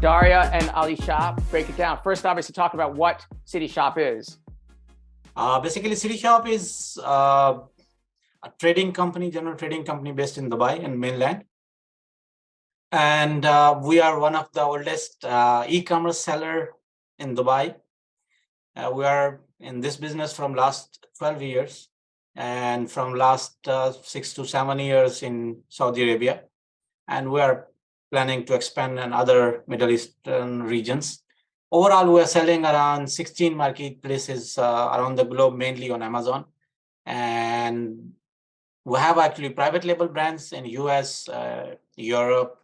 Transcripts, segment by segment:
Daria and Ali Shah, break it down. First, obviously, talk about what CityShop is. Basically, CityShop is a trading company, general trading company based in Dubai in mainland. And we are one of the oldest e-commerce seller in Dubai. We are in this business from last 12 years and from last 6 to 7 years in Saudi Arabia. And we are planning to expand in other Middle Eastern regions. Overall, we are selling around 16 marketplaces around the globe, mainly on Amazon. And we have actually private label brands in US, Europe.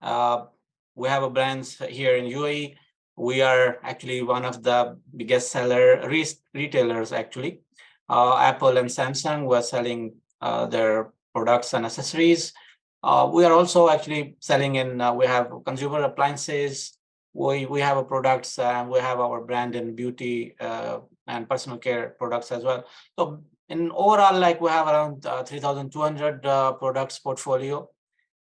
We have a brands here in UAE. We are actually one of the biggest seller retailers, actually. Apple and Samsung were selling their products and accessories. We are also actually selling in, we have consumer appliances. We have a products and we have our brand in beauty and personal care products as well. So in overall, like we have around 3,200 products portfolio.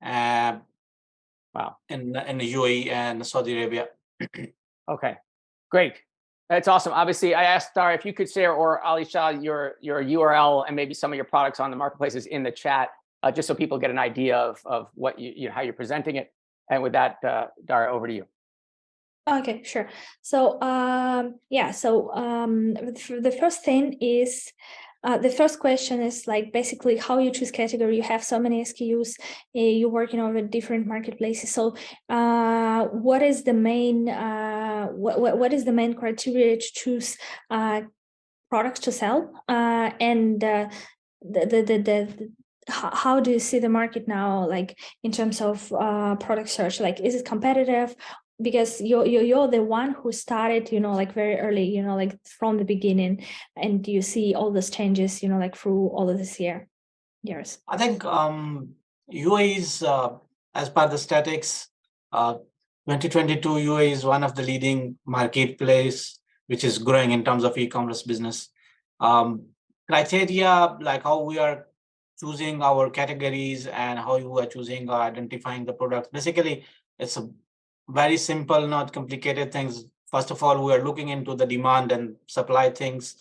Wow. In the UAE and Saudi Arabia. Okay, great. That's awesome. Obviously, I asked Daria if you could share, or Ali Shah, your URL and maybe some of your products on the marketplaces in the chat, just so people get an idea of what how you're presenting it. And with that, Daria, over to you. Okay, sure. So the first thing is, the first question is like basically how you choose category. You have so many SKUs, you're working over different marketplaces. So what is the main what is the main criteria to choose products to sell? And how do you see the market now, like in terms of product search? Like, is it competitive? Because you're the one who started, like very early, like from the beginning, and you see all those changes, like through all of this years. I think UAE is, as per the statistics, 2022 UAE is one of the leading marketplace which is growing in terms of e-commerce business. Criteria like how we are choosing our categories and how you are choosing or identifying the products. Basically, it's a very simple, not complicated things. First of all, we are looking into the demand and supply things.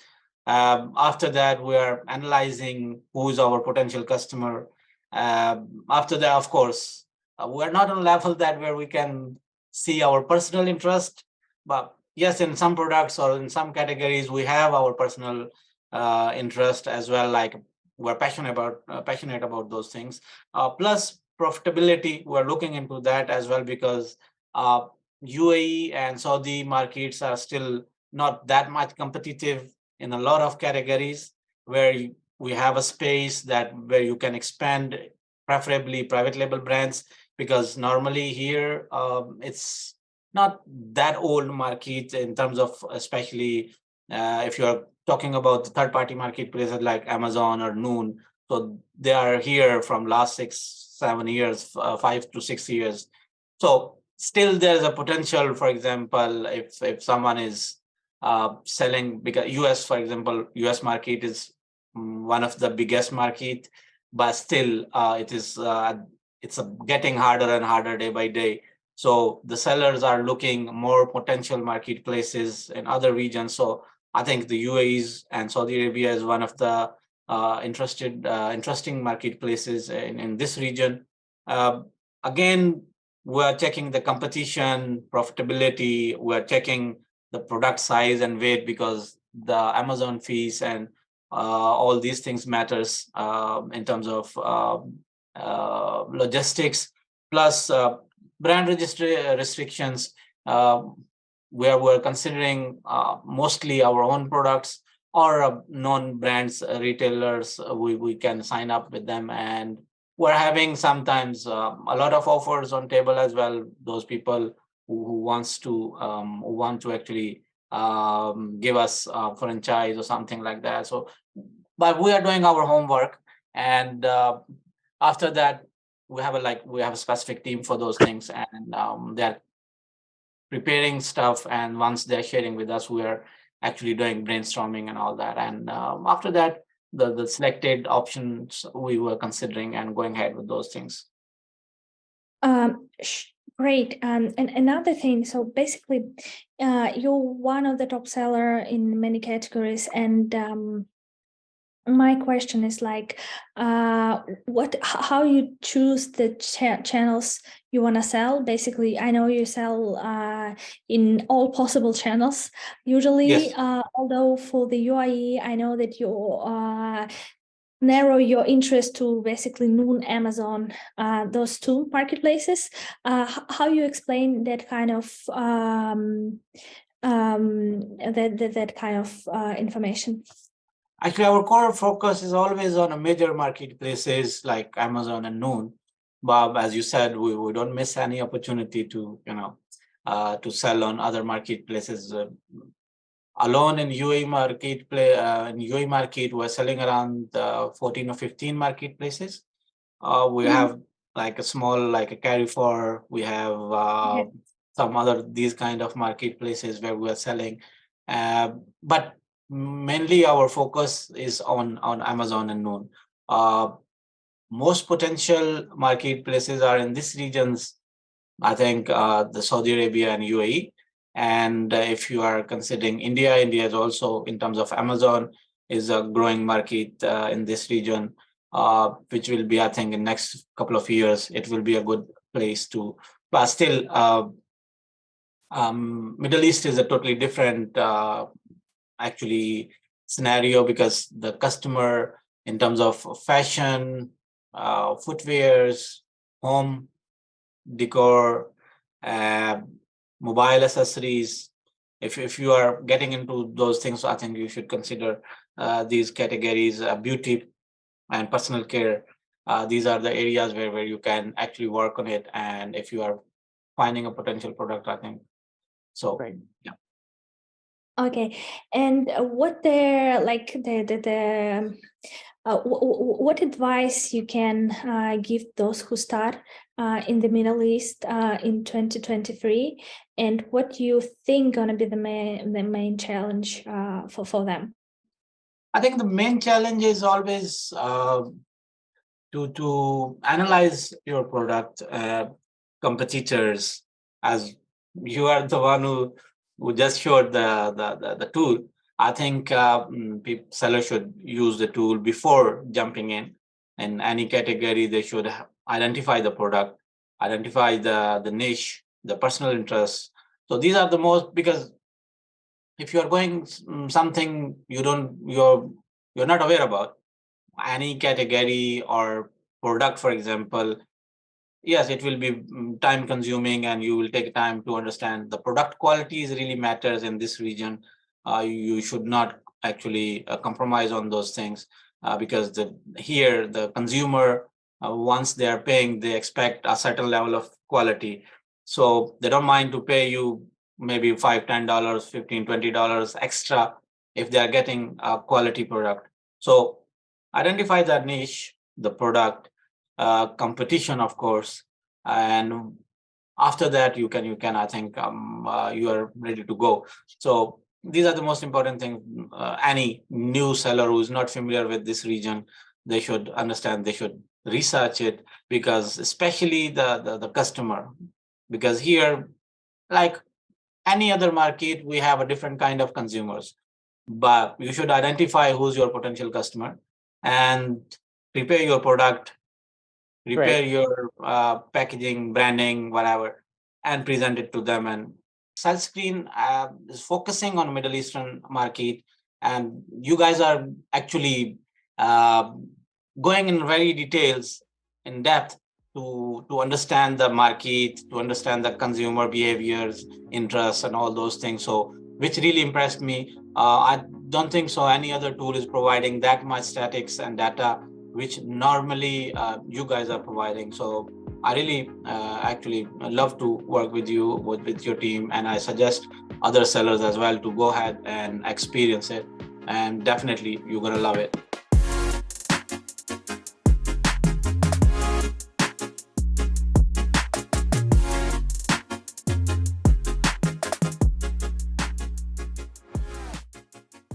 After that, we are analyzing who is our potential customer. After that, of course, we're not on a level that where we can see our personal interest. But yes, in some products or in some categories, we have our personal interest as well. Like we're passionate about those things. Plus profitability, we're looking into that as well, because UAE and Saudi markets are still not that much competitive in a lot of categories, where we have a space where you can expand, preferably private label brands, because normally here it's not that old market in terms of, especially if you're talking about the third-party marketplaces like Amazon or Noon. So they are here from last 6-7 years, 5 to 6 years. So still there's a potential. For example, if someone is selling, because US, for example, US market is one of the biggest market, but still it's getting harder and harder day by day. So the sellers are looking more potential marketplaces in other regions. So I think the UAE and Saudi Arabia is one of the interesting marketplaces in this region. Again, we're checking the competition, profitability, we're checking the product size and weight, because the Amazon fees and all these things matters in terms of logistics, plus brand restrictions, where we're considering mostly our own products or non-brands retailers. We can sign up with them, and we're having sometimes a lot of offers on table as well. Those people who want to actually give us a franchise or something like that. So, but we are doing our homework, and after that, we have a specific team for those things, and they're preparing stuff. And once they're sharing with us, we are actually doing brainstorming and all that. And after that, the selected options we were considering and going ahead with those things. Great. And another thing, so basically, you're one of the top seller in many categories, and my question is like, how you choose the channels you want to sell? Basically, I know you sell in all possible channels usually. Yes. Although for the UAE, I know that you narrow your interest to basically Noon, Amazon, those two marketplaces. How you explain that kind of that kind of information? Actually, our core focus is always on a major marketplaces like Amazon and Noon. But as you said, we don't miss any opportunity to, to sell on other marketplaces. Alone in UAE market, we're selling around 14 or 15 marketplaces. We have like a small, like a Carrefour. We have some other these kind of marketplaces where we are selling, but mainly our focus is on Amazon and Noon. Most potential marketplaces are in these regions. I think the Saudi Arabia and UAE. And if you are considering India is also, in terms of Amazon, is a growing market in this region, which will be, I think, in next couple of years, it will be a good place to. But still, Middle East is a totally different, actually, scenario, because the customer, in terms of fashion, footwears, home decor, mobile accessories. If you are getting into those things, I think you should consider these categories: beauty and personal care. These are the areas where you can actually work on it. And if you are finding a potential product, I think so. Great. Yeah. Okay, and what they're like what advice you can give those who start in the Middle East in 2023, and what you think gonna be the main challenge for them? I think the main challenge is always to analyze your product, competitors, as you are the one who just showed the tool. I think sellers should use the tool before jumping in any category. They should identify the product, identify the niche, the personal interests. So these are the most, because if you are going something you're not aware about, any category or product, for example, yes, it will be time consuming, and you will take time to understand the product quality is really matters in this region. You should not actually compromise on those things, because here the consumer, once they are paying, they expect a certain level of quality. So they don't mind to pay you maybe $5, $10, $15, $20 extra if they are getting a quality product. So identify that niche, the product, competition, of course, and after that you can I think you are ready to go. So these are the most important things. Any new seller who is not familiar with this region, they should understand, they should research it, because especially the customer, because here, like any other market, we have a different kind of consumers, but you should identify who's your potential customer and prepare your product, prepare your packaging, branding, whatever, and present it to them. And Sunscreen is focusing on Middle Eastern market, and you guys are actually going in very details, in depth, to understand the market, to understand the consumer behaviors, interests, and all those things. So, which really impressed me. I don't think so any other tool is providing that much statistics and data, which normally you guys are providing. So I really actually love to work with you, with your team, and I suggest other sellers as well to go ahead and experience it, and definitely you're gonna love it.